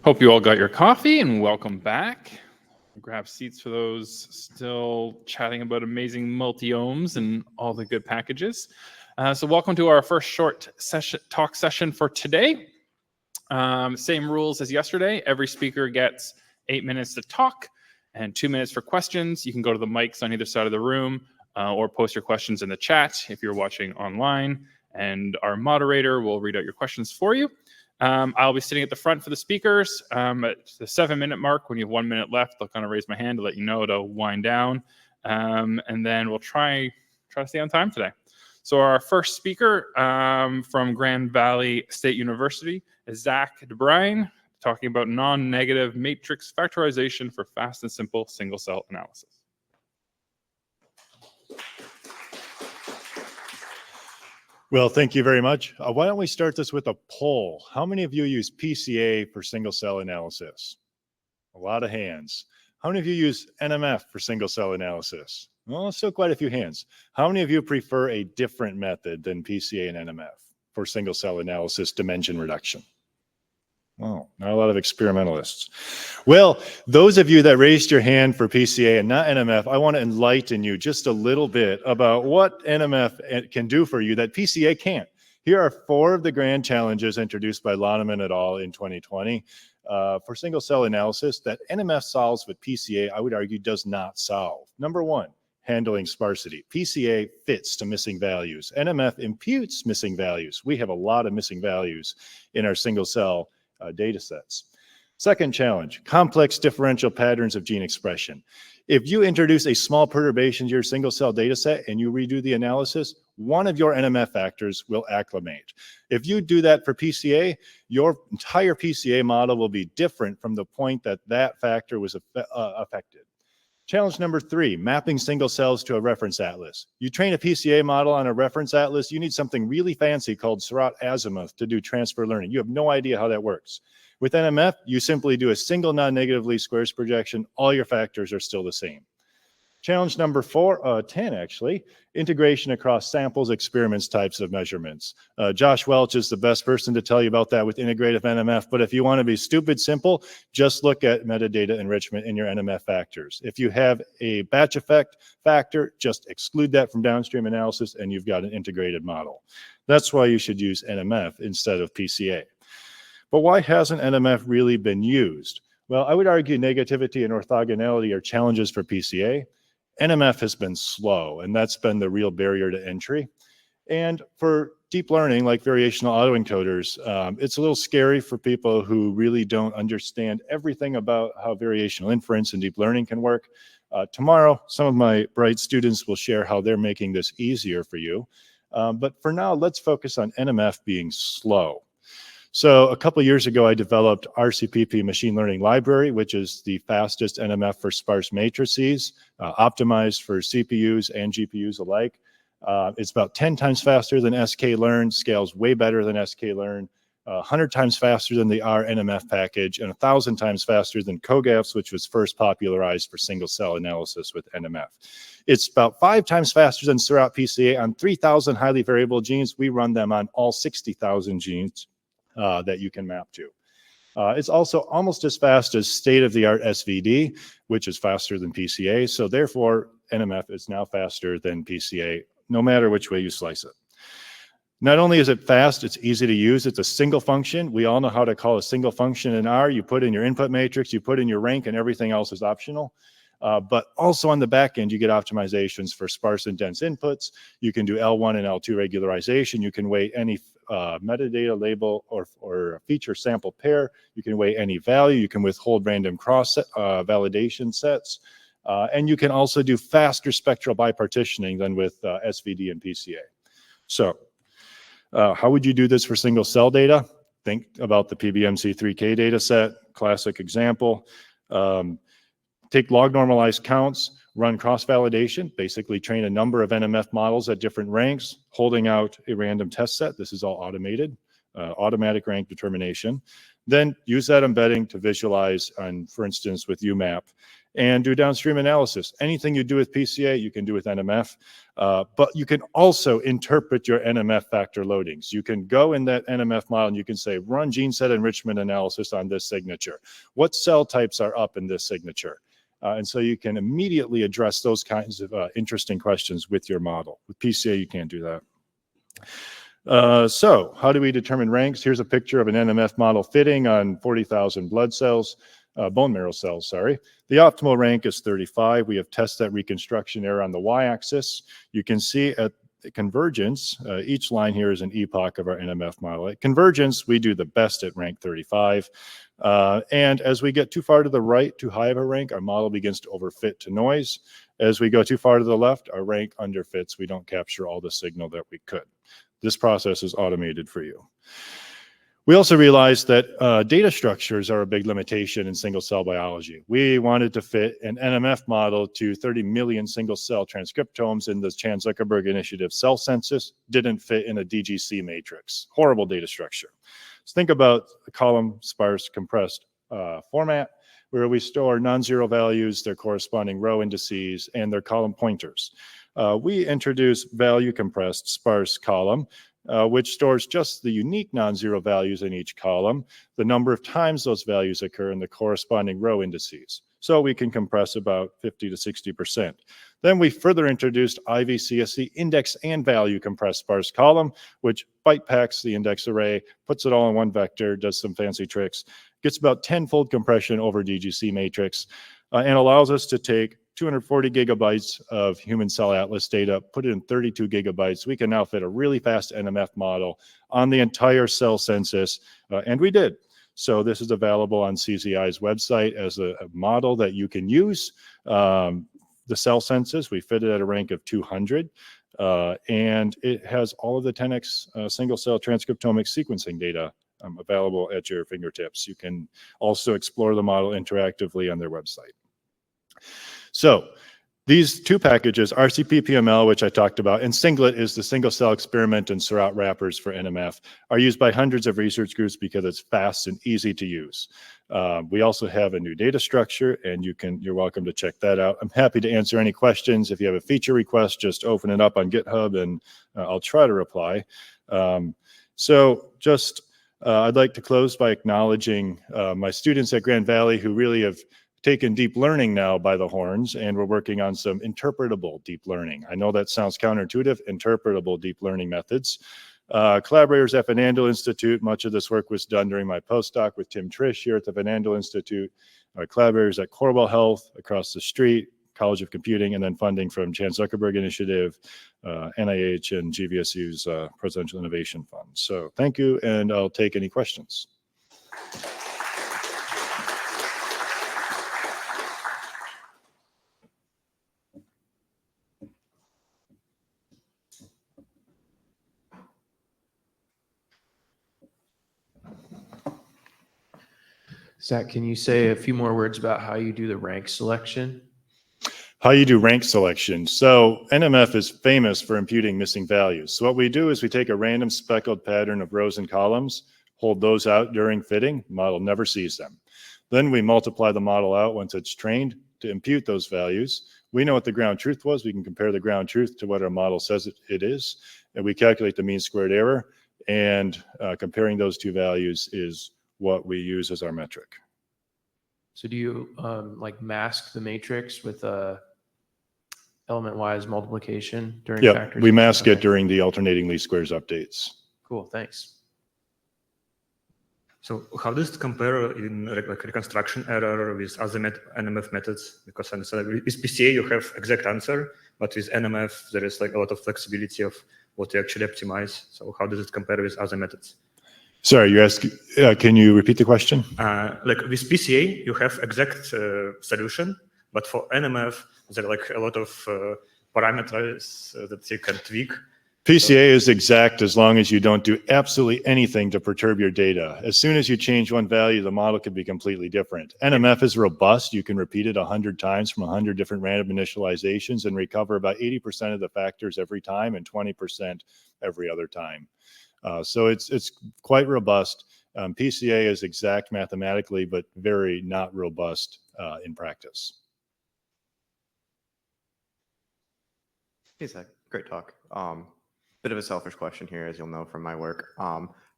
Hope you all got your coffee and welcome back. Grab seats for those still chatting about amazing multi-ohms and all the good packages. So welcome to our first short talk session for today. Same rules as yesterday. Every speaker gets 8 minutes to talk and 2 minutes for questions. You can go to the mics on either side of the room or post your questions in the chat if you're watching online, and our moderator will read out your questions for you. I'll be sitting at the front for the speakers. At the 7-minute mark, when you have 1 minute left, I'll kind of raise my hand to let you know to wind down. And then we'll try to stay on time today. So our first speaker from Grand Valley State University is Zach DeBruine, talking about non-negative matrix factorization for fast and simple single-cell analysis. Well, thank you very much. Why don't we start this with a poll? How many of you use PCA for single-cell analysis? A lot of hands. How many of you use NMF for single-cell analysis? Well, still quite a few hands. How many of you prefer a different method than PCA and NMF for single-cell analysis dimension reduction? Well, not a lot of experimentalists. Well, those of you that raised your hand for PCA and not NMF, I want to enlighten you just a little bit about what NMF can do for you that PCA can't. Here are 4 of the grand challenges introduced by Loneman et al. In 2020 for single-cell analysis that NMF solves, but PCA, I would argue, does not solve. Number 1, handling sparsity. PCA fits to missing values. NMF imputes missing values. We have a lot of missing values in our single-cell data sets. Second challenge, complex differential patterns of gene expression. If you introduce a small perturbation to your single cell data set and you redo the analysis, one of your NMF factors will acclimate. If you do that for PCA, your entire PCA model will be different from the point that that factor was affected. Challenge number 3, mapping single cells to a reference atlas. You train a PCA model on a reference atlas, you need something really fancy called Seurat azimuth to do transfer learning. You have no idea how that works. With NMF, you simply do a single non-negative least squares projection. All your factors are still the same. Challenge number 10 actually, integration across samples, experiments, types of measurements. Josh Welch is the best person to tell you about that with integrative NMF, but if you want to be stupid simple, just look at metadata enrichment in your NMF factors. If you have a batch effect factor, just exclude that from downstream analysis and you've got an integrated model. That's why you should use NMF instead of PCA. But why hasn't NMF really been used? Well, I would argue negativity and orthogonality are challenges for PCA. NMF has been slow, and that's been the real barrier to entry. And for deep learning, like variational autoencoders, it's a little scary for people who really don't understand everything about how variational inference and deep learning can work. Tomorrow, some of my bright students will share how they're making this easier for you. But for now, let's focus on NMF being slow. So a couple of years ago, I developed RCPP Machine Learning Library, which is the fastest NMF for sparse matrices, optimized for CPUs and GPUs alike. It's about 10 times faster than sklearn, scales way better than sklearn, 100 times faster than the RNMF package, and 1,000 times faster than COGAFS, which was first popularized for single-cell analysis with NMF. It's about 5 times faster than Seurat PCA on 3,000 highly variable genes. We run them on all 60,000 genes that you can map to. It's also almost as fast as state-of-the-art SVD, which is faster than PCA. So therefore, NMF is now faster than PCA, no matter which way you slice it. Not only is it fast, it's easy to use. It's a single function. We all know how to call a single function in R. You put in your input matrix, you put in your rank, and everything else is optional. But also on the back end, you get optimizations for sparse and dense inputs. You can do L1 and L2 regularization. You can weight any metadata label or feature sample pair. You can weight any value. You can withhold random cross validation sets. And you can also do faster spectral bipartitioning than with SVD and PCA. So how would you do this for single cell data? Think about the PBMC3K data set, classic example. Take log normalized counts, run cross-validation, basically train a number of NMF models at different ranks, holding out a random test set. This is all automated, automatic rank determination. Then use that embedding to visualize, for instance, with UMAP. and do downstream analysis. Anything you do with PCA, you can do with NMF, but you can also interpret your NMF factor loadings. You can go in that NMF model and you can say, run gene set enrichment analysis on this signature. What cell types are up in this signature? And so you can immediately address those kinds of interesting questions with your model. With PCA, you can't do that. So how do we determine ranks? Here's a picture of an NMF model fitting on 40,000 blood cells, bone marrow cells, sorry. The optimal rank is 35. We have tested that reconstruction error on the y-axis. You can see at convergence, each line here is an epoch of our NMF model. At convergence, we do the best at rank 35. And as we get too far to the right, too high of a rank, our model begins to overfit to noise. As we go too far to the left, our rank underfits. We don't capture all the signal that we could. This process is automated for you. We also realized that data structures are a big limitation in single-cell biology. We wanted to fit an NMF model to 30 million single-cell transcriptomes in the Chan-Zuckerberg Initiative cell census, didn't fit in a DGC matrix. Horrible data structure. So think about a column sparse compressed format where we store non-zero values, their corresponding row indices, and their column pointers. We introduce value compressed sparse column, which stores just the unique non-zero values in each column, the number of times those values occur in the corresponding row indices. So we can compress about 50 to 60%. Then we further introduced IVCSC index and value compressed sparse column, which byte packs the index array, puts it all in one vector, does some fancy tricks, gets about 10-fold compression over DGC matrix, and allows us to take 240 gigabytes of human cell atlas data, put it in 32 gigabytes. We can now fit a really fast NMF model on the entire cell census, and we did. So this is available on CZI's website as a model that you can use. The cell census, we fit it at a rank of 200, and it has all of the 10x single-cell transcriptomic sequencing data available at your fingertips. You can also explore the model interactively on their website. So these two packages, RCP-PML, which I talked about, and Singlet is the single-cell experiment and Seurat wrappers for NMF, are used by hundreds of research groups because it's fast and easy to use. We also have a new data structure, and you're welcome to check that out. I'm happy to answer any questions. If you have a feature request, just open it up on GitHub, and I'll try to reply. I'd like to close by acknowledging my students at Grand Valley who really have taken deep learning now by the horns, and we're working on some interpretable deep learning. I know that sounds counterintuitive, interpretable deep learning methods. Collaborators at Van Andel Institute, much of this work was done during my postdoc with Tim Trish here at the Van Andel Institute. Collaborators at Corwell Health across the street, College of Computing, and then funding from Chan-Zuckerberg Initiative, NIH, and GVSU's Presidential Innovation Fund. So thank you, and I'll take any questions. Zach, can you say a few more words about how you do the rank selection? How you do rank selection. So NMF is famous for imputing missing values. So what we do is we take a random speckled pattern of rows and columns, hold those out during fitting, model never sees them. Then we multiply the model out once it's trained to impute those values. We know what the ground truth was. We can compare the ground truth to what our model says it is, and we calculate the mean squared error, and comparing those two values is what we use as our metric. So do you like mask the matrix with element-wise multiplication during factorization? Yeah, we mask it during the alternating least squares updates. Cool, thanks. So how does it compare in like reconstruction error with other NMF methods? Because I understand with PCA you have exact answer, but with NMF there is like a lot of flexibility of what you actually optimize. So how does it compare with other methods? Sorry, you're asking, can you repeat the question? Like with PCA, you have exact solution, but for NMF, there are like a lot of parameters that you can tweak. PCA is exact as long as you don't do absolutely anything to perturb your data. As soon as you change one value, the model could be completely different. NMF is robust. You can repeat it 100 times from 100 different random initializations and recover about 80% of the factors every time and 20% every other time. So it's quite robust. PCA is exact mathematically, but very not robust in practice. Hey, Zach. Great talk. Bit of a selfish question here, as you'll know from my work.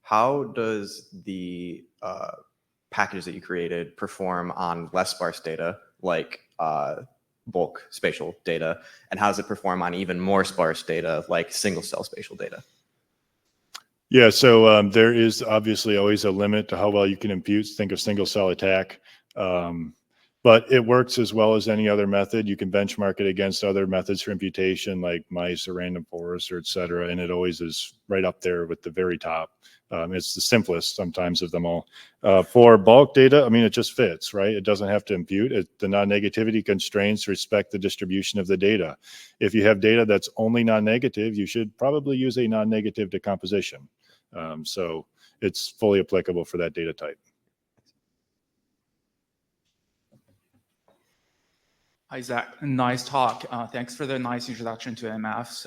How does the package that you created perform on less sparse data, like bulk spatial data? And how does it perform on even more sparse data, like single cell spatial data? Yeah, so there is obviously always a limit to how well you can impute. Think of single cell attack. But it works as well as any other method. You can benchmark it against other methods for imputation like mice or random forest or et cetera. And it always is right up there with the very top. It's the simplest sometimes of them all. For bulk data, I mean, it just fits, right? It doesn't have to impute. The non-negativity constraints respect the distribution of the data. If you have data that's only non-negative, you should probably use a non-negative decomposition. So it's fully applicable for that data type. Hi, Zach. Nice talk. Thanks for the nice introduction to MFs.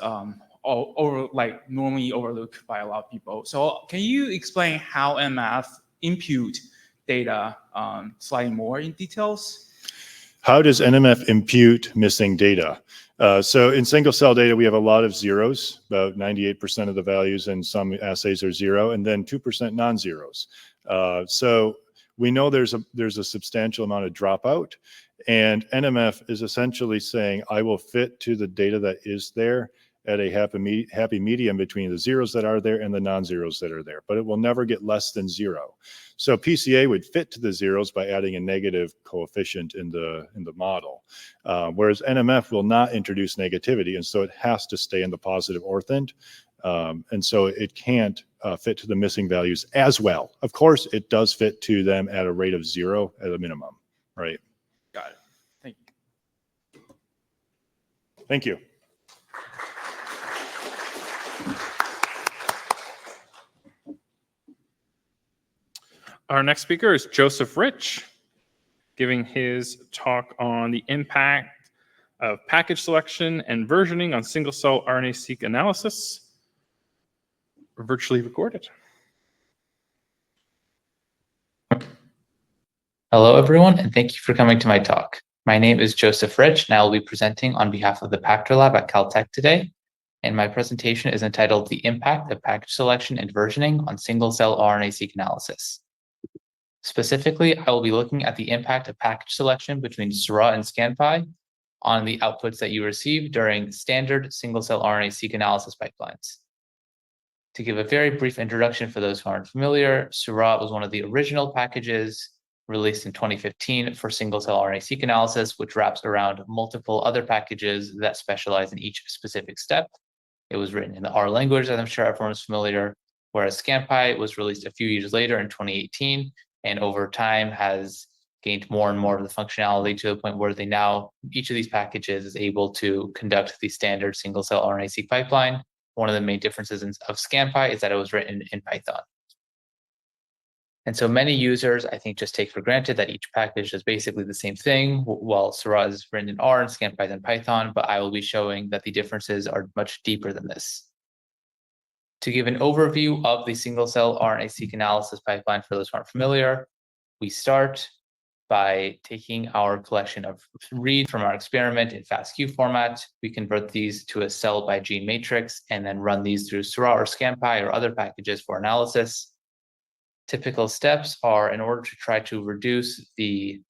Normally overlooked by a lot of people. So can you explain how MF impute data slightly more in details? How does NMF impute missing data? So in single cell data, we have a lot of zeros. About 98% of the values in some assays are zero, and then 2% non-zeros. So we know there's a substantial amount of dropout. And NMF is essentially saying, I will fit to the data that is there at a happy medium between the zeros that are there and the non-zeros that are there, but it will never get less than zero. So PCA would fit to the zeros by adding a negative coefficient in the model, whereas NMF will not introduce negativity, and so it has to stay in the positive orthant, and so it can't fit to the missing values as well. Of course, it does fit to them at a rate of 0 at a minimum, right? Got it. Thank you. Thank you. Our next speaker is Joseph Rich, giving his talk on the impact of package selection and versioning on single-cell RNA-seq analysis, virtually recorded. Hello, everyone, and thank you for coming to my talk. My name is Joseph Rich, and I will be presenting on behalf of the Pactor Lab at Caltech today. And my presentation is entitled The Impact of Package Selection and Versioning on Single-Cell RNA-seq Analysis. Specifically, I will be looking at the impact of package selection between Seurat and ScanPy on the outputs that you receive during standard single-cell RNA-seq analysis pipelines. To give a very brief introduction for those who aren't familiar, Seurat was one of the original packages released in 2015 for single-cell RNA-seq analysis, which wraps around multiple other packages that specialize in each specific step. It was written in the R language, as I'm sure everyone's familiar, whereas ScanPy was released a few years later in 2018, and over time has gained more and more of the functionality to the point where each of these packages is able to conduct the standard single-cell RNA-seq pipeline. One of the main differences of ScanPy is that it was written in Python. And so many users, I think, just take for granted that each package is basically the same thing, while Seurat is written in R and ScanPy is in Python, but I will be showing that the differences are much deeper than this. To give an overview of the single-cell RNA-seq analysis pipeline for those who aren't familiar, we start by taking our collection of reads from our experiment in FASTQ format. We convert these to a cell by gene matrix and then run these through Seurat or ScanPy or other packages for analysis. Typical steps are, in order to try to reduce the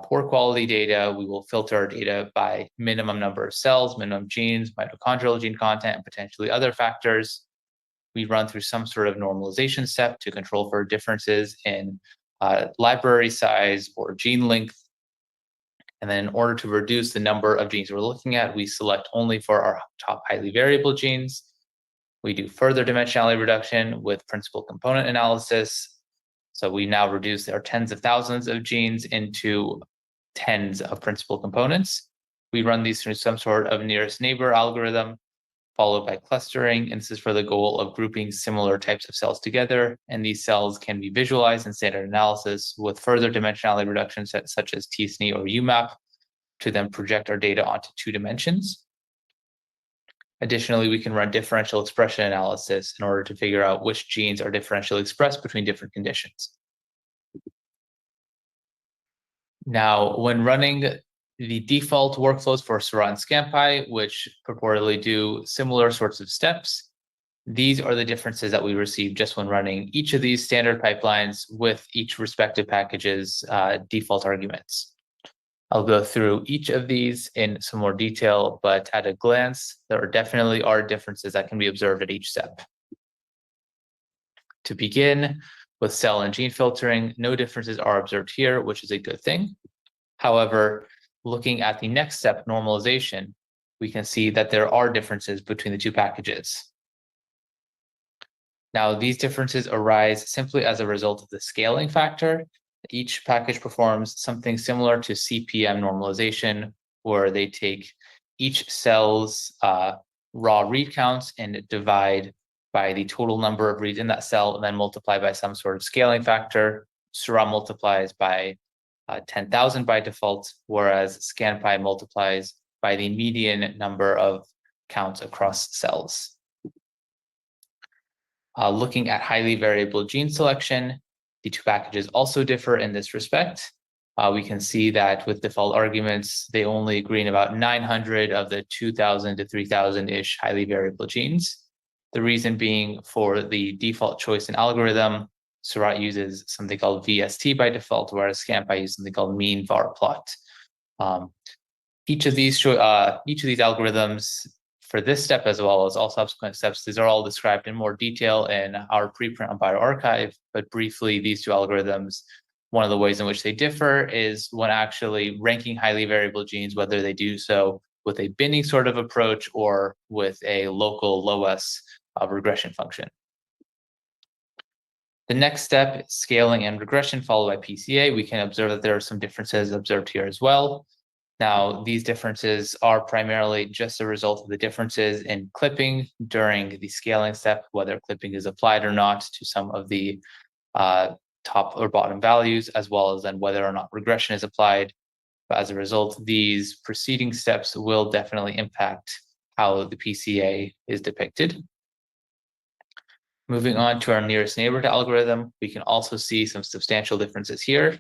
poor quality data, we will filter our data by minimum number of cells, minimum genes, mitochondrial gene content, and potentially other factors. We run through some sort of normalization step to control for differences in library size or gene length. And then in order to reduce the number of genes we're looking at, we select only for our top highly variable genes. We do further dimensionality reduction with principal component analysis. So we now reduce our tens of thousands of genes into tens of principal components. We run these through some sort of nearest neighbor algorithm, followed by clustering. And this is for the goal of grouping similar types of cells together. And these cells can be visualized in standard analysis with further dimensionality reductions such as t-SNE or UMAP to then project our data onto 2 dimensions. Additionally, we can run differential expression analysis in order to figure out which genes are differentially expressed between different conditions. Now, when running the default workflows for Seurat and scampi, which purportedly do similar sorts of steps. These are the differences that we receive just when running each of these standard pipelines with each respective package's default arguments. I'll go through each of these in some more detail, but at a glance, there definitely are differences that can be observed at each step. To begin with cell and gene filtering, no differences are observed here, which is a good thing. However, looking at the next step, normalization, we can see that there are differences between the two packages. Now, these differences arise simply as a result of the scaling factor. Each package performs something similar to CPM normalization, where they take each cell's raw read counts and divide by the total number of reads in that cell, and then multiply by some sort of scaling factor. Seurat multiplies by 10,000 by default, whereas scampi multiplies by the median number of counts across cells. Looking at highly variable gene selection, the two packages also differ in this respect. We can see that with default arguments, they only agree in about 900 of the 2,000 to 3,000-ish highly variable genes. The reason being, for the default choice in algorithm, Seurat uses something called VST by default, whereas scampi uses something called mean var plot. Each of these algorithms, for this step as well as all subsequent steps, these are all described in more detail in our preprint on bioRxiv, but briefly, these two algorithms, one of the ways in which they differ is when actually ranking highly variable genes, whether they do so with a binning sort of approach or with a local low-S regression function. The next step, scaling and regression followed by PCA, we can observe that there are some differences observed here as well. Now, these differences are primarily just a result of the differences in clipping during the scaling step, whether clipping is applied or not to some of the top or bottom values, as well as then whether or not regression is applied. But as a result, these preceding steps will definitely impact how the PCA is depicted. Moving on to our nearest neighborhood algorithm, we can also see some substantial differences here.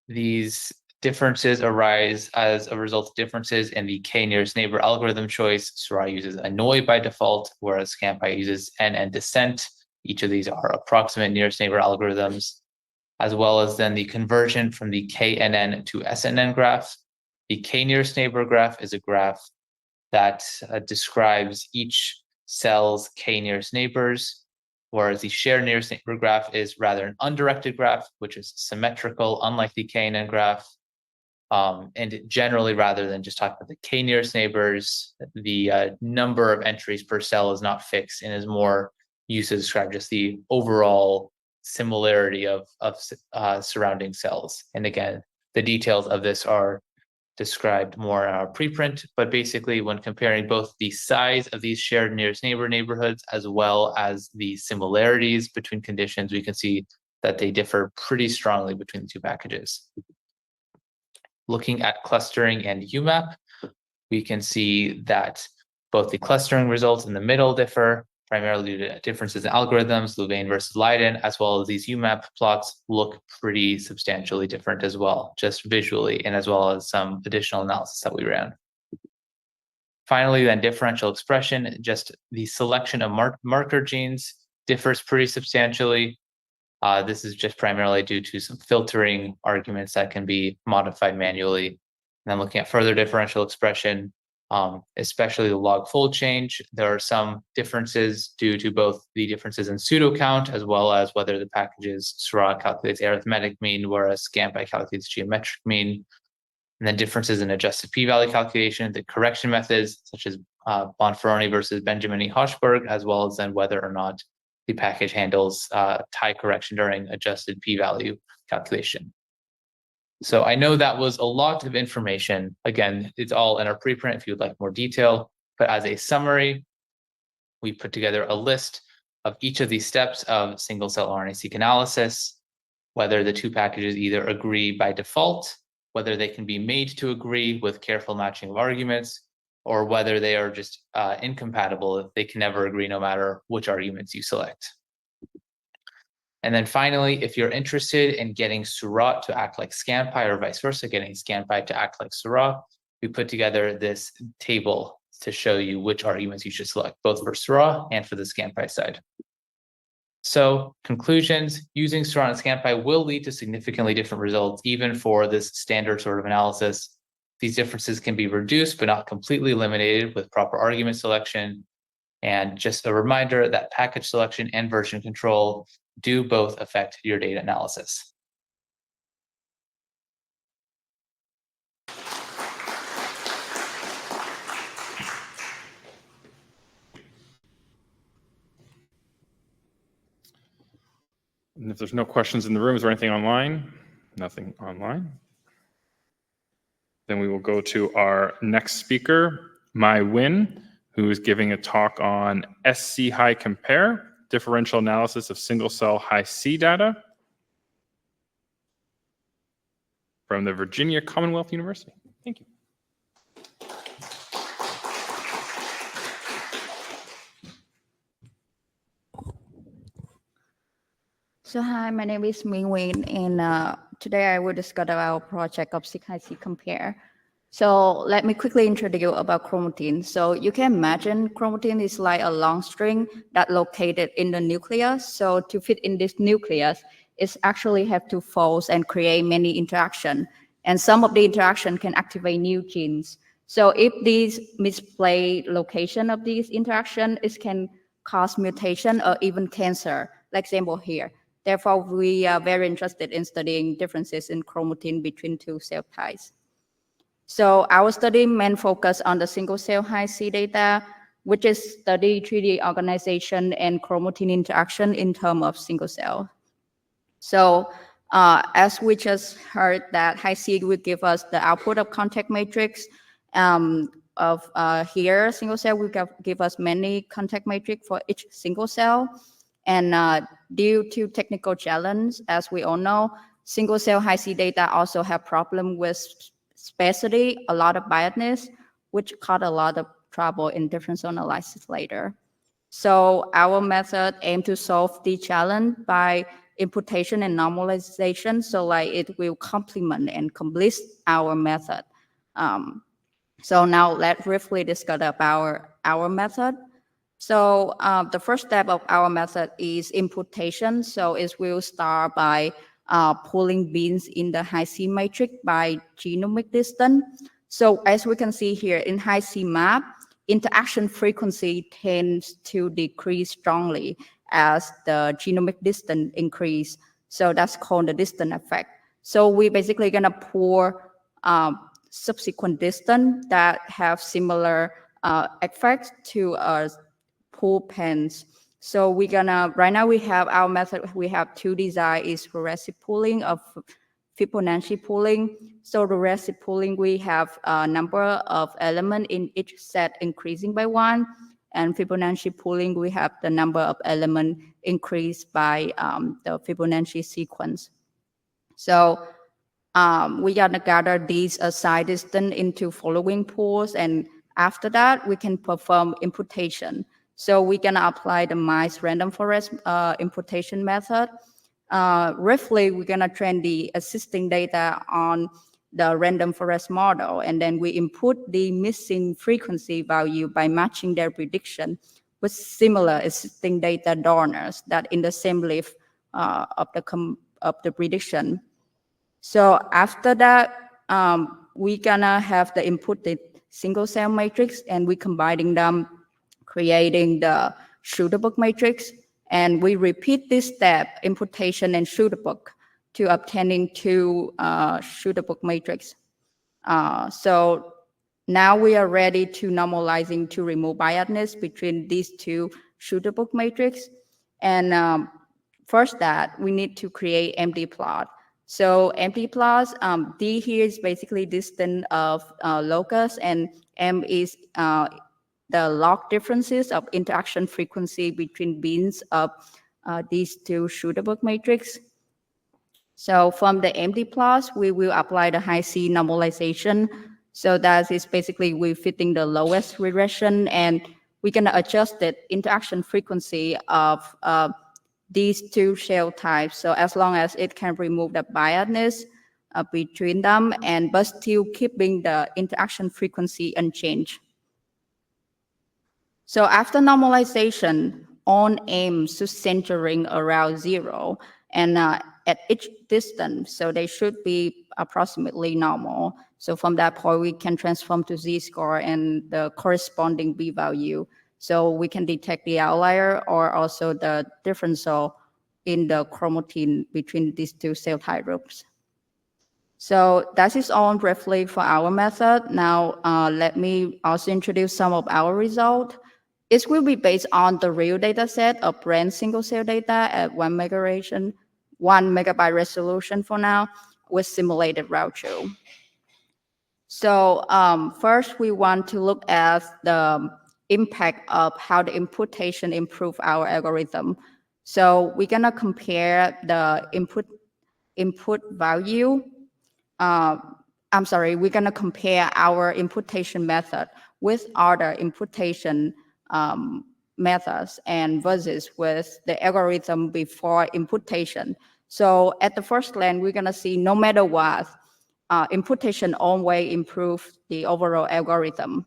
These differences arise as a result of differences in the k nearest neighbor algorithm choice. Seurat uses annoy by default, whereas scampi uses n and descent. Each of these are approximate nearest neighbor algorithms, as well as then the conversion from the KNN to SNN graph. The k nearest neighbor graph is a graph that describes each cell's k nearest neighbors, whereas the shared nearest neighbor graph is rather an undirected graph, which is symmetrical, unlike the KNN graph. And generally, rather than just talking about the k nearest neighbors, the number of entries per cell is not fixed and is more used to describe just the overall similarity of surrounding cells. And again, the details of this are described more in our preprint, but basically when comparing both the size of these shared nearest neighbor neighborhoods as well as the similarities between conditions, we can see that they differ pretty strongly between the two packages. Looking at clustering and UMAP, we can see that both the clustering results in the middle differ, primarily due to differences in algorithms, Louvain versus Leiden, as well as these UMAP plots look pretty substantially different as well, just visually, and as well as some additional analysis that we ran. Finally, then differential expression, just the selection of marker genes differs pretty substantially. This is just primarily due to some filtering arguments that can be modified manually. And then looking at further differential expression, especially the log fold change, there are some differences due to both the differences in pseudo count as well as whether the package's Seurat calculates arithmetic mean, whereas scampi calculates geometric mean. And then differences in adjusted p-value calculation, the correction methods such as Bonferroni versus Benjamin E. Hochberg, as well as then whether or not the package handles tie correction during adjusted p-value calculation. So I know that was a lot of information. Again, it's all in our preprint if you'd like more detail, but as a summary, we put together a list of each of these steps of single cell RNA-seq analysis, whether the two packages either agree by default, whether they can be made to agree with careful matching of arguments, or whether they are just incompatible if they can never agree no matter which arguments you select. And then finally, if you're interested in getting Seurat to act like scHiCcompare or vice versa, getting scHiCcompare to act like Seurat, we put together this table to show you which arguments you should select, both for Seurat and for the scHiCcompare side. So conclusions, using Seurat and scHiCcompare will lead to significantly different results, even for this standard sort of analysis. These differences can be reduced, but not completely eliminated with proper argument selection. And just a reminder that package selection and version control do both affect your data analysis. And if there's no questions in the room, is there anything online? Nothing online. Then we will go to our next speaker, Nguyen, who is giving a talk on scHiCcompare, differential analysis of single-cell Hi-C data from the Virginia Commonwealth University. Thank you. So hi, my name is Nguyen, and today I will discuss our project of scHiCcompare. So let me quickly introduce you about chromatin. So you can imagine chromatin is like a long string that located in the nucleus. So to fit in this nucleus, it actually have to fold and create many interaction. And some of the interaction can activate new genes. So if these misplaced location of these interaction, it can cause mutation or even cancer, like example here. Therefore, we are very interested in studying differences in chromatin between two cell types. So our study main focus on the single cell Hi-C data, which is study 3D organization and chromatin interaction in terms of single cell. So as we just heard that Hi-C will give us the output of contact matrix here, single cell will give us many contact matrix for each single cell. And due to technical challenge, as we all know, single cell Hi-C data also have problem with sparsity, a lot of biasness, which cause a lot of trouble in differential analysis later. So our method aim to solve the challenge by imputation and normalization, so like it will complement and complete our method. So now let's briefly discuss about our method. So the first step of our method is imputation. So it will start by pulling beans in the Hi-C matrix by genomic distance. So as we can see here in Hi-C map, interaction frequency tends to decrease strongly as the genomic distance increase. So that's called the distance effect. So we basically gonna pour subsequent distance that have similar effects to pool pens. So we're gonna, right now we have our method, we have two design is progressive pooling of Fibonacci pooling. So progressive pooling, we have a number of elements in each set increasing by 1. And Fibonacci pooling, we have the number of elements increased by the Fibonacci sequence. So we gonna gather these side distance into following pools, and after that, we can perform imputation. So we're gonna apply the mice random forest imputation method. Roughly, we're gonna train the existing data on the random forest model, and then we input the missing frequency value by matching their prediction with similar existing data donors that in the same leaf of the prediction. So after that, we're gonna have the inputted single cell matrix, and we combining them, creating the shootable matrix, and we repeat this step, imputation and shootable, to obtaining two shootable matrix. So now we are ready to normalizing to remove biasness between these two shootable matrix. And first that we need to create empty plot. So empty plots, D here is basically distance of locus, and M is the log differences of interaction frequency between beans of these two shootable matrix. So from the empty plots, we will apply the Hi-C normalization. So that is basically we fitting the lowest regression, and we're gonna adjust the interaction frequency of these two cell types. So as long as it can remove the biasness between them, but still keeping the interaction frequency unchanged. So after normalization, on aims to centering around 0, and at each distance, so they should be approximately normal. So from that point, we can transform to z-score and the corresponding b-value. So we can detect the outlier or also the differential in the chromatin between these two cell type groups. So that is all briefly for our method. Now, let me also introduce some of our results. It will be based on the real data set of brand single cell data at 1 megabyte resolution for now with simulated route true. So first we want to look at the impact of how the imputation improve our algorithm. So we're gonna compare the input value. We're gonna compare our imputation method with other imputation methods and versus with the algorithm before imputation. So at the first glance, we're gonna see no matter what, imputation always improve the overall algorithm.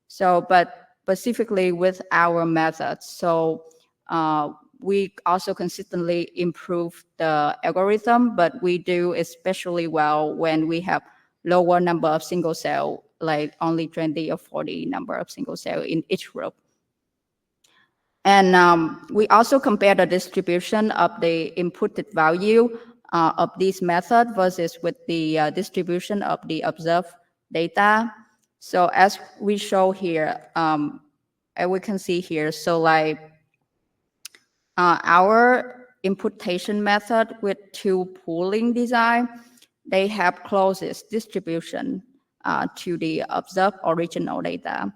So, but specifically with our methods, so we also consistently improve the algorithm, but we do especially well when we have lower number of single cell, like only 20 or 40 number of single cell in each group. And we also compare the distribution of the inputted value of this method versus with the distribution of the observed data. So as we show here, and we can see here, so like our imputation method with two pooling design, they have closest distribution to the observed original data.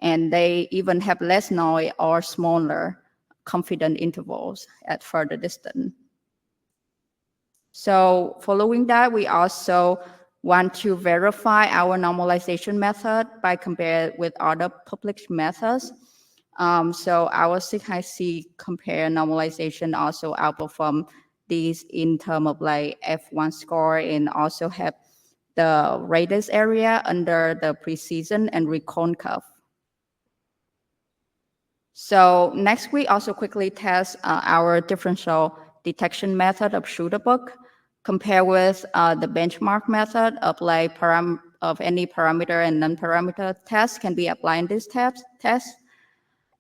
And they even have less noise or smaller confidence intervals at further distance. So following that, we also want to verify our normalization method by comparing with other published methods. So our scHiCcompare normalization also outperform these in terms of like F1 score and also have the radius area under the precision and recon curve. So next, we also quickly test our differential detection method of Shooterbook, compare with the benchmark method of like any parameter and non-parameter test can be applied in this test.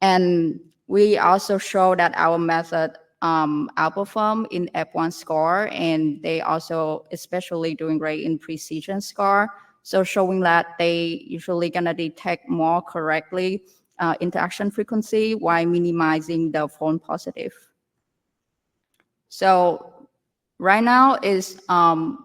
And we also show that our method outperform in F1 score, and they also especially doing great in precision score. So showing that they usually gonna detect more correctly interaction frequency while minimizing the false positive. So right now is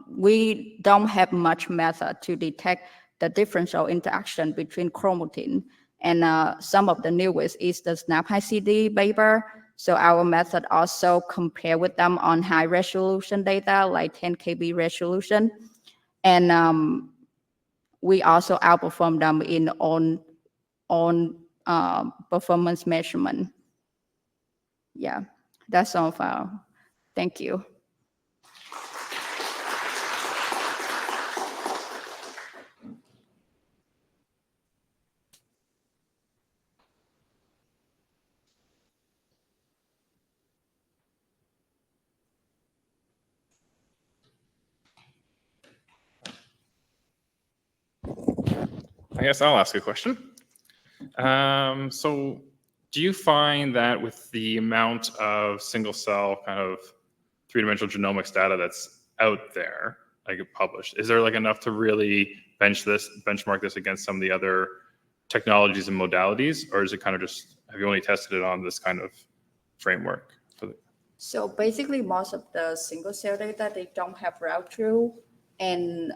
we don't have much method to detect the differential interaction between chromatin, and some of the newest is the SnapHiCD paper. So our method also compare with them on high resolution data like 10 KB resolution, and we also outperform them in on performance measurement. Yeah, that's all for our. Thank you. I guess I'll ask a question. So do you find that with the amount of single cell kind of three-dimensional genomics data that's out there, like published, is there like enough to really benchmark this against some of the other technologies and modalities, or is it kind of just, have you only tested it on this kind of framework? So basically most of the single cell data, they don't have route true. And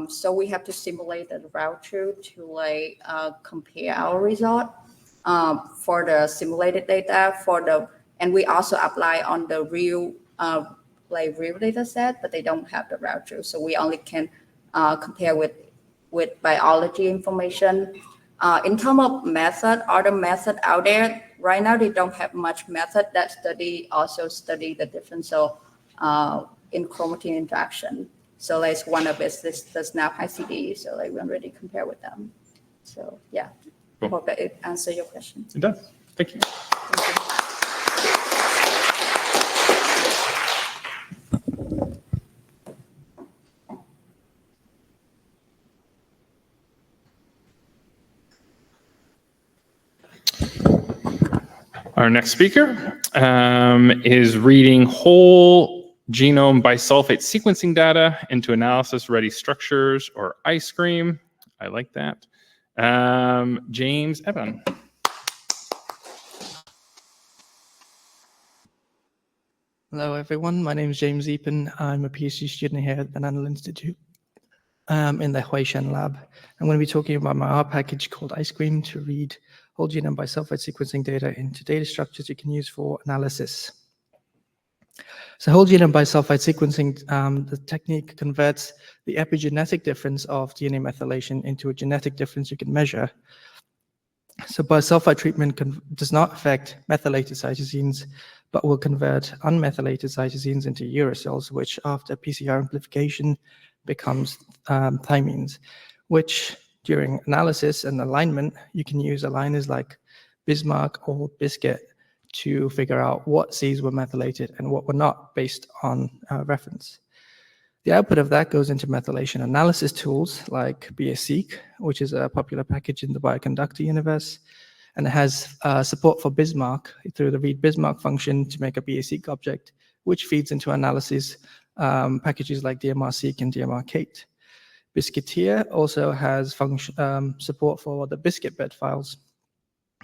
so we have to simulate the route true to like compare our result for the simulated data and we also apply on the real real data set, but they don't have the route true. So we only can compare with biology information. In terms of method, other method out there, right now they don't have much method that study the differential in chromatin interaction. So like one of it is the SNAP ICD. So like we already compare with them. So yeah, I hope that it answers your question. It does. Thank you. Thank you. Our next speaker is reading whole genome bisulfate sequencing data into analysis-ready structures or iscream. I like that. James Eapen. Hello, everyone. My name is James Eapen. I'm a PhD student here at the Nanol Institute in the Shen lab. I'm going to be talking about my R package called iscream to read whole genome bisulfate sequencing data into data structures you can use for analysis. So whole genome bisulfate sequencing, the technique converts the epigenetic difference of DNA methylation into a genetic difference you can measure. So bisulfite treatment does not affect methylated cytosines, but will convert unmethylated cytosines into uracils, which after PCR amplification becomes thymines, which during analysis and alignment, you can use aligners like Bismarck or Biscuit to figure out what Cs were methylated and what were not based on reference. The output of that goes into methylation analysis tools like vmrseq, which is a popular package in the bioconductor universe, and it has support for Bismarck through the read Bismarck function to make a vmrseq object, which feeds into analysis packages like DMR-seq and DMR-Kate. Biscuiteer also has support for the Biscuit bed files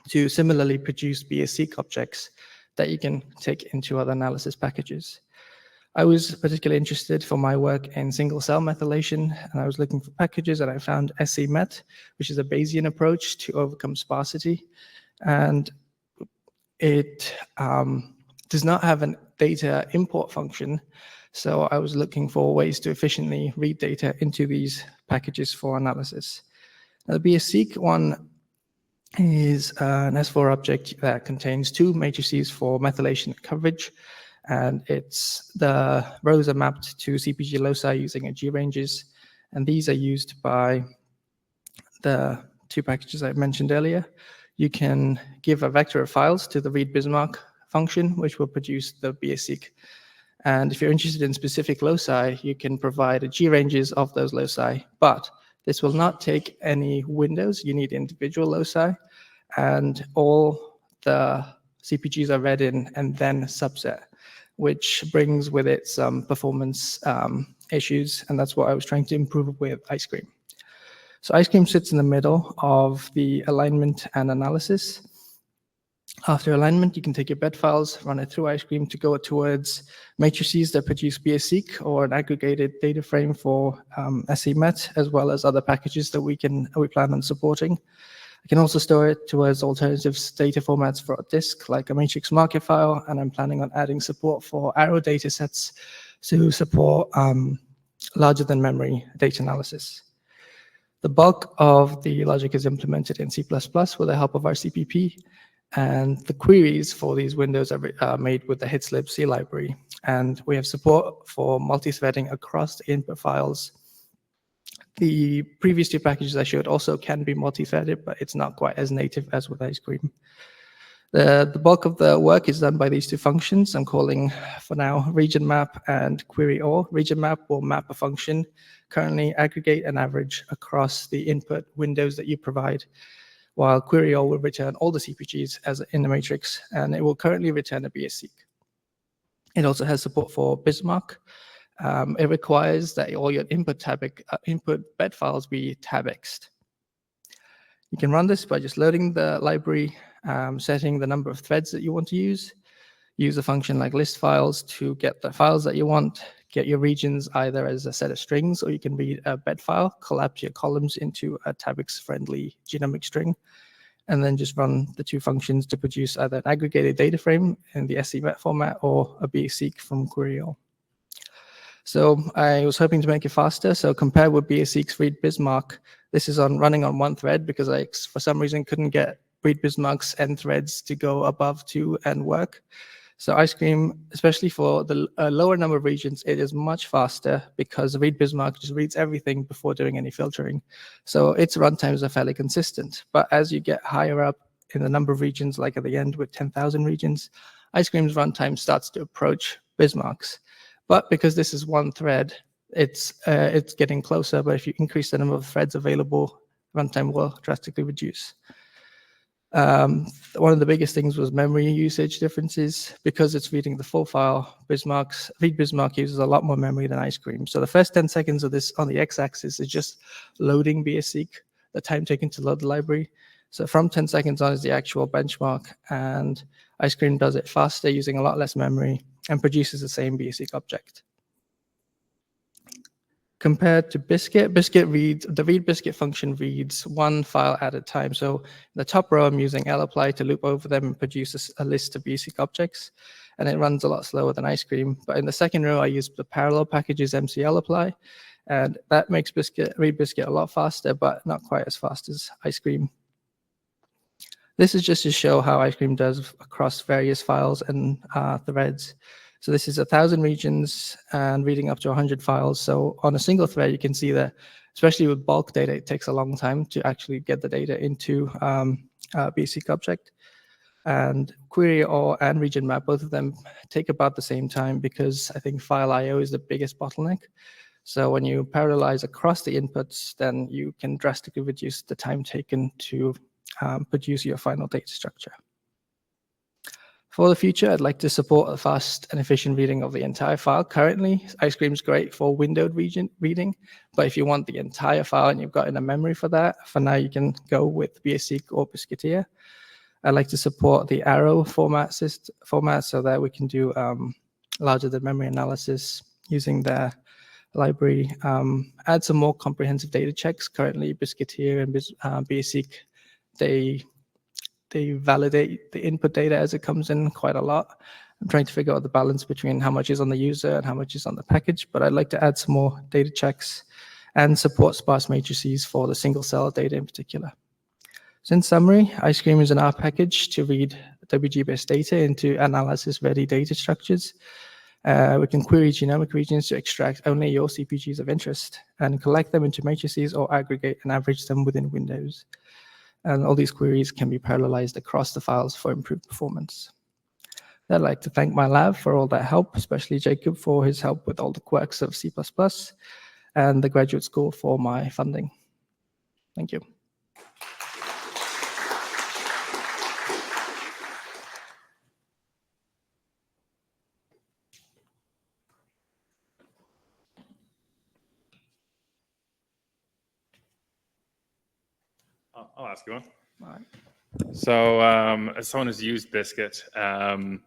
to similarly produce vmrseq objects that you can take into other analysis packages. I was particularly interested for my work in single cell methylation, and I was looking for packages, and I found scMet, which is a Bayesian approach to overcome sparsity. And it does not have a data import function, so I was looking for ways to efficiently read data into these packages for analysis. Now, the vmrseq one is an S4 object that contains two matrices for methylation coverage, and the rows are mapped to CpG loci using a G-ranges, and these are used by the two packages I mentioned earlier. You can give a vector of files to the read Bismarck function, which will produce the vmrseq. And if you're interested in specific loci, you can provide a G-ranges of those loci, but this will not take any windows. You need individual loci, and all the CpGs are read in and then subset, which brings with it some performance issues, and that's what I was trying to improve with iscream. So iscream sits in the middle of the alignment and analysis. After alignment, you can take your bed files, run it through iscream to go towards matrices that produce vmrseq or an aggregated data frame for scMet, as well as other packages that we plan on supporting. I can also store it towards alternative data formats for a disk, like a matrix market file, and I'm planning on adding support for Arrow data sets to support larger than memory data analysis. The bulk of the logic is implemented in C++ with the help of our CPP, and the queries for these windows are made with the HitSlib library. And we have support for multi-threading across the input files. The previous two packages I showed also can be multi-threaded, but it's not quite as native as with iscream. The bulk of the work is done by these two functions. I'm calling for now region map and query all. Region map will map a function, currently aggregate and average across the input windows that you provide, while query all will return all the CpGs as in the matrix, and it will currently return a vmrseq. It also has support for Bismarck. It requires that all your input bed files be tabexed. You can run this by just loading the library, setting the number of threads that you want to use a function like list files to get the files that you want, get your regions either as a set of strings, or you can read a bed file, collapse your columns into a tabex-friendly genomic string, and then just run the two functions to produce either an aggregated data frame in the scMet format or a vmrseq from query all. So I was hoping to make it faster. So compare with BSEq's read Bismarck. This is running on one thread because I, for some reason, couldn't get read Bismarck's n threads to go above 2 and work. So iscream, especially for the lower number of regions, it is much faster because read Bismarck just reads everything before doing any filtering. So its runtimes are fairly consistent. But as you get higher up in the number of regions, like at the end with 10,000 regions, iscream's runtime starts to approach Bismarck's. But because this is one thread, it's getting closer. But if you increase the number of threads available, runtime will drastically reduce. One of the biggest things was memory usage differences. Because it's reading the full file, read Bismarck uses a lot more memory than iscream. So the first 10 seconds of this on the x-axis is just loading BSEq, the time taken to load the library. So from 10 seconds on is the actual benchmark, and iscream does it faster using a lot less memory and produces the same BSEq object. Compared to Biscuit, the read Biscuit function reads one file at a time. So in the top row, I'm using lapply to loop over them and produce a list of BSEq objects, and it runs a lot slower than iscream. But in the second row, I use the parallel packages mclapply, and that makes read Biscuit a lot faster, but not quite as fast as iscream. This is just to show how iscream does across various files and threads. So this is 1,000 regions and reading up to 100 files. So on a single thread, you can see that, especially with bulk data, it takes a long time to actually get the data into a BSEq object. And query and region map, both of them take about the same time because I think file I/O is the biggest bottleneck. So when you parallelize across the inputs, then you can drastically reduce the time taken to produce your final data structure. For the future, I'd like to support a fast and efficient reading of the entire file. Currently, iscream is great for windowed reading, but if you want the entire file and you've got enough memory for that, for now you can go with BSEq or Biscuiteer. I'd like to support the arrow format so that we can do larger than memory analysis using their library. Add some more comprehensive data checks. Currently, Biscuiteer and BSEq, they validate the input data as it comes in quite a lot. I'm trying to figure out the balance between how much is on the user and how much is on the package, but I'd like to add some more data checks and support sparse matrices for the single cell data in particular. So in summary, iscream is an R package to read WGBS data into analysis-ready data structures. We can query genomic regions to extract only your CPGs of interest and collect them into matrices or aggregate and average them within windows. And all these queries can be parallelized across the files for improved performance. I'd like to thank my lab for all that help, especially Jacob for his help with all the quirks of C++, and the graduate school for my funding. Thank you. I'll ask you one. All right. So as someone who's used Biscuit, one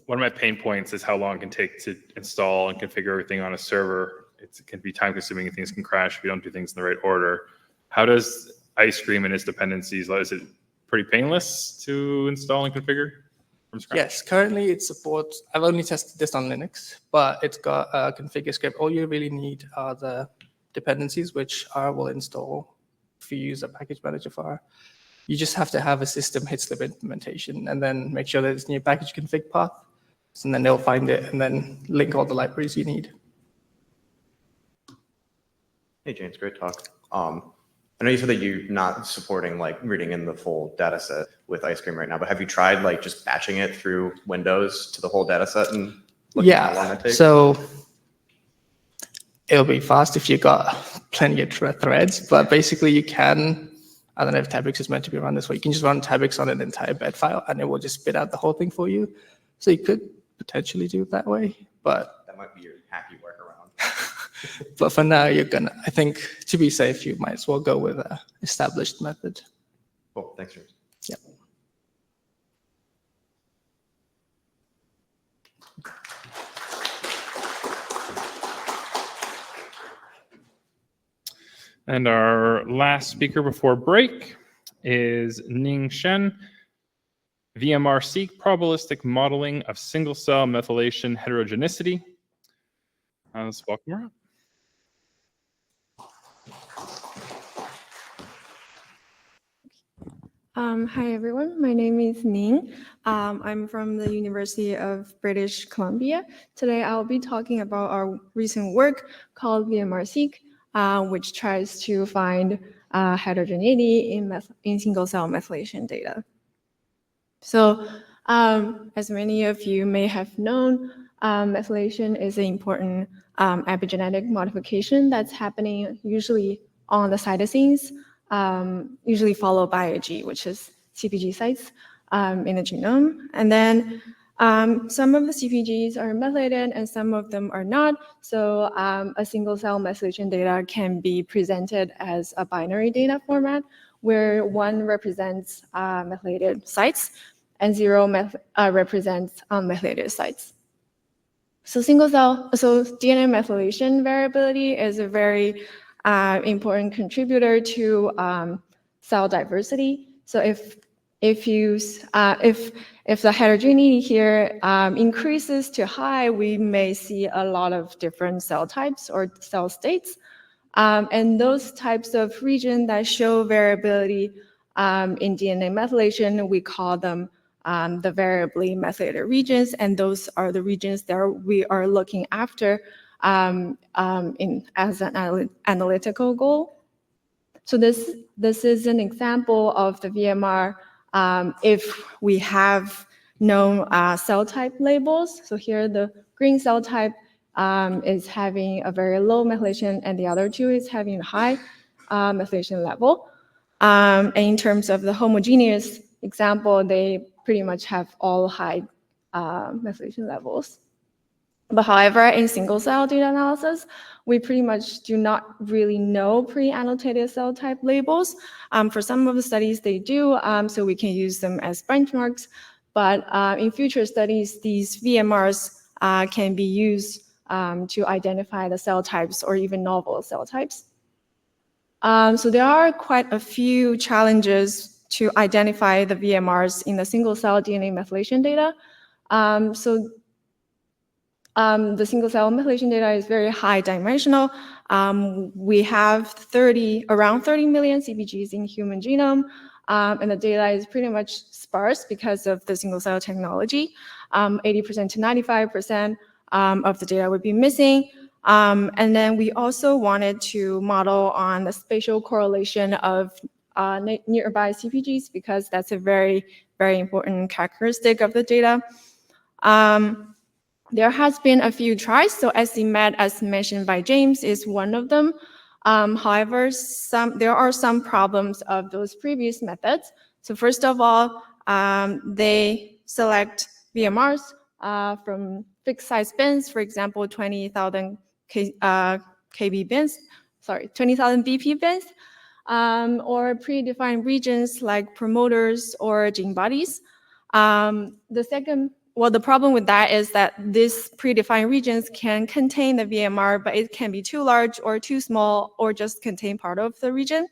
of my pain points is how long it can take to install and configure everything on a server. It can be time consuming and things can crash if you don't do things in the right order. How does iscream and its dependencies, is it pretty painless to install and configure from scratch? Yes, currently it supports, I've only tested this on Linux, but it's got a configure script. All you really need are the dependencies, which R will install if you use a package manager for R. You just have to have a system hit slip implementation and then make sure that it's in your package config path. And then they'll find it and then link all the libraries you need. Hey, James, great talk. I know you said that you're not supporting like reading in the full data set with iscream right now, but have you tried like just batching it through Windows to the whole data set and looking at how long it takes? So it'll be fast if you've got plenty of threads, but basically you can, I don't know if Tabrix is meant to be run this way, you can just run Tabrix on an entire bed file and it will just spit out the whole thing for you. So you could potentially do it that way, but that might be your happy workaround. but for now, I think to be safe, you might as well go with an established method. Cool, thanks, James. Yeah. And our last speaker before break is Ning Shen, vmrseq probabilistic modeling of single cell methylation heterogeneity. Let's welcome her up. Hi, everyone. My name is Ning. I'm from the University of British Columbia. Today, I'll be talking about our recent work called vmrseq, which tries to find heterogeneity in single-cell methylation data. So, as many of you may have known, methylation is an important epigenetic modification that's happening usually on the cytosines, usually followed by a G, which is CpG sites in the genome. And then some of the CpGs are methylated and some of them are not. So a single cell methylation data can be presented as a binary data format where 1 represents methylated sites and 0 represents unmethylated sites. So DNA methylation variability is a very important contributor to cell diversity. So if the heterogeneity here increases to high, we may see a lot of different cell types or cell states. And those types of regions that show variability in DNA methylation, we call them the variably methylated regions, and those are the regions that we are looking after as an analytical goal. So this is an example of the VMR if we have known cell type labels. So here the green cell type is having a very low methylation, and the other two is having a high methylation level. And in terms of the homogeneous example, they pretty much have all high methylation levels. But however, in single cell data analysis, we pretty much do not really know pre-annotated cell type labels. For some of the studies they do, so we can use them as benchmarks. But in future studies, these VMRs can be used to identify the cell types or even novel cell types. So there are quite a few challenges to identify the VMRs in the single-cell DNA methylation data. The single-cell methylation data is very high dimensional. We have around 30 million CpGs in human genome, and the data is pretty much sparse because of the single-cell technology. 80% to 95% of the data would be missing. And then we also wanted to model on the spatial correlation of nearby CpGs because that's a very, very important characteristic of the data. There has been a few tries, so SCMET, as mentioned by James, is one of them. However, there are some problems of those previous methods. So first of all, they select VMRs from fixed size bins, for example, 20,000 KB bins, 20,000 BP bins, or predefined regions like promoters or gene bodies. The problem with that is that these predefined regions can contain the VMR, but it can be too large or too small or just contain part of the region.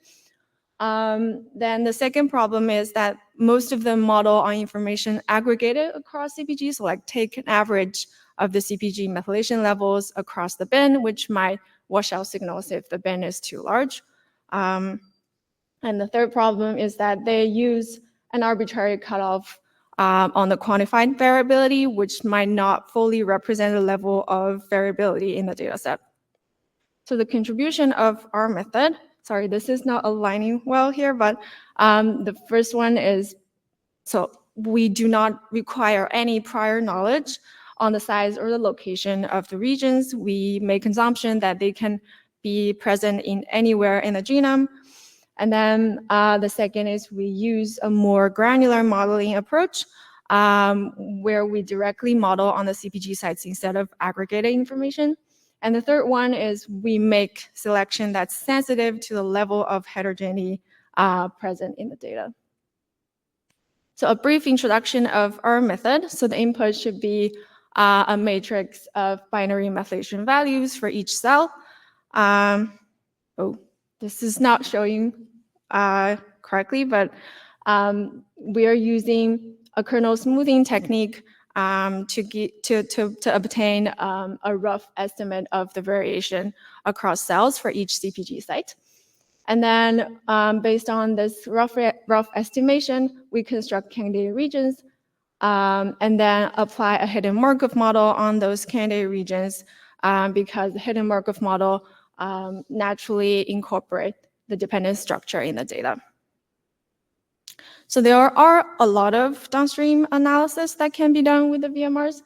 Then the second problem is that most of them model on information aggregated across CpGs, so like take an average of the CpG methylation levels across the bin, which might wash out signals if the bin is too large. And the third problem is that they use an arbitrary cutoff on the quantified variability, which might not fully represent the level of variability in the data set. So the contribution of our method, sorry, this is not aligning well here, but the first one is, so we do not require any prior knowledge on the size or the location of the regions. We make assumption that they can be present in anywhere in the genome. And then the second is we use a more granular modeling approach where we directly model on the CpG sites instead of aggregated information. And the third one is we make selection that's sensitive to the level of heterogeneity present in the data. So a brief introduction of our method. So the input should be a matrix of binary methylation values for each cell. This is not showing correctly, but we are using a kernel smoothing technique to obtain a rough estimate of the variation across cells for each CpG site. And then based on this rough estimation, we construct candidate regions and then apply a hidden Markov model on those candidate regions because the hidden Markov model naturally incorporate the dependent structure in the data. So there are a lot of downstream analysis that can be done with the VMRs.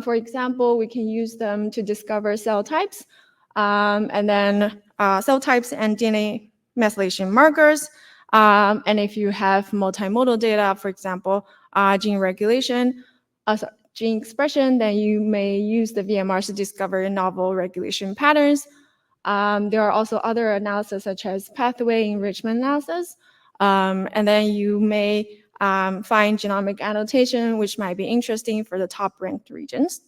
For example, we can use them to discover cell types and then cell types and DNA methylation markers. And if you have multimodal data, for example, gene regulation, gene expression, then you may use the VMRs to discover novel regulation patterns. There are also other analyses such as pathway enrichment analysis. And then you may find genomic annotation, which might be interesting for the top ranked regions.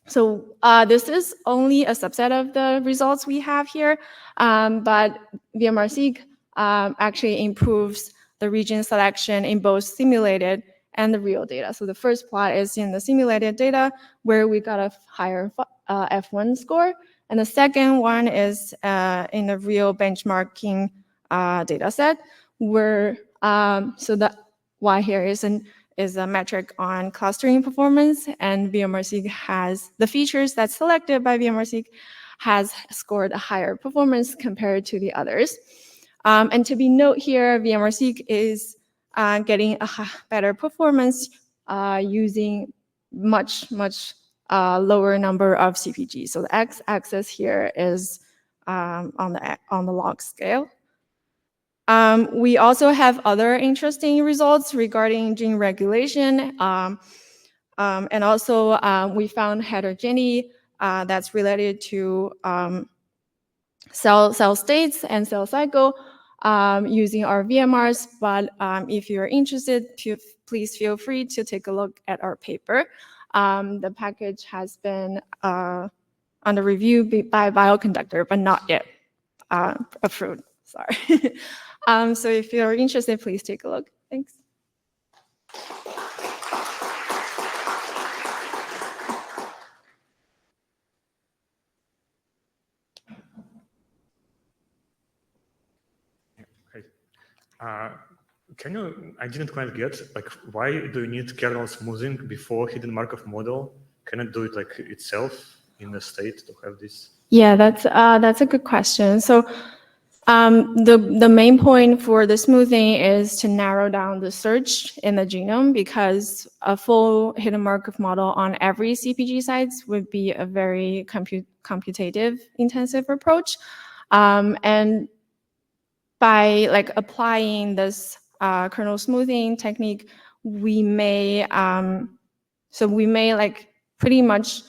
So this is only a subset of the results we have here, but vmrseq actually improves the region selection in both simulated and the real data. So the first plot is in the simulated data where we got a higher F1 score. And the second one is in the real benchmarking data set where, so the Y here is a metric on clustering performance, and vmrseq has the features that's selected by vmrseq has scored a higher performance compared to the others. And to be noted here, vmrseq is getting a better performance using much lower number of CpG. So the x-axis here is on the log scale. We also have other interesting results regarding gene regulation. And also we found heterogeneity that's related to cell states and cell cycle using our VMRs. But if you're interested, please feel free to take a look at our paper. The package has been under review by bioconductor, but not yet approved. Sorry. So if you're interested, please take a look. Thanks. I didn't quite get, like, why do you need kernel smoothing before hidden Markov model? Can it do it like itself in the state to have this? Yeah, that's a good question. So the main point for the smoothing is to narrow down the search in the genome, because a full hidden Markov model on every CpG sites would be a very computative intensive approach. And by like applying this kernel smoothing technique, we may like pretty much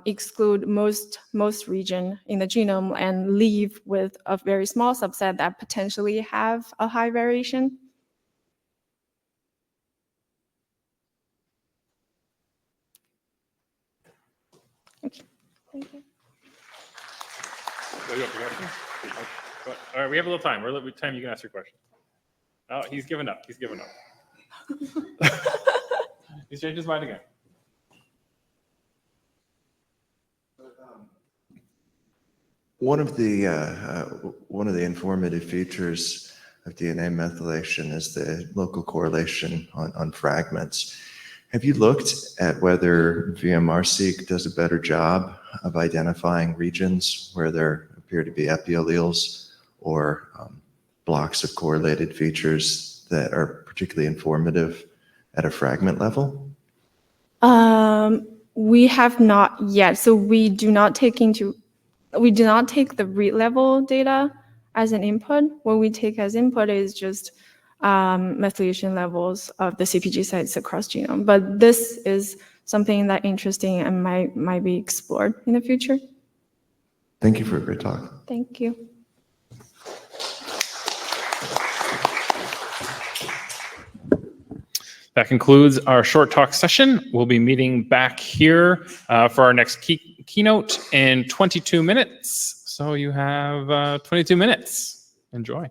exclude most region in the genome and leave with a very small subset that potentially have a high variation. Okay, thank you. So you have a question? All right, we have a little time. We're a little time. You can ask your question. Oh, he's given up. He's given up. He's changed his mind again. One of the informative features of DNA methylation is the local correlation on fragments. Have you looked at whether vmrseq does a better job of identifying regions where there appear to be epialleles or blocks of correlated features that are particularly informative at a fragment level? We have not yet. So we do not take the read level data as an input. What we take as input is just methylation levels of the CpG sites across genome. But this is something that interesting and might be explored in the future. Thank you for a great talk. Thank you. That concludes our short talk session. We'll be meeting back here for our next keynote in 22 minutes. So you have 22 minutes. Enjoy.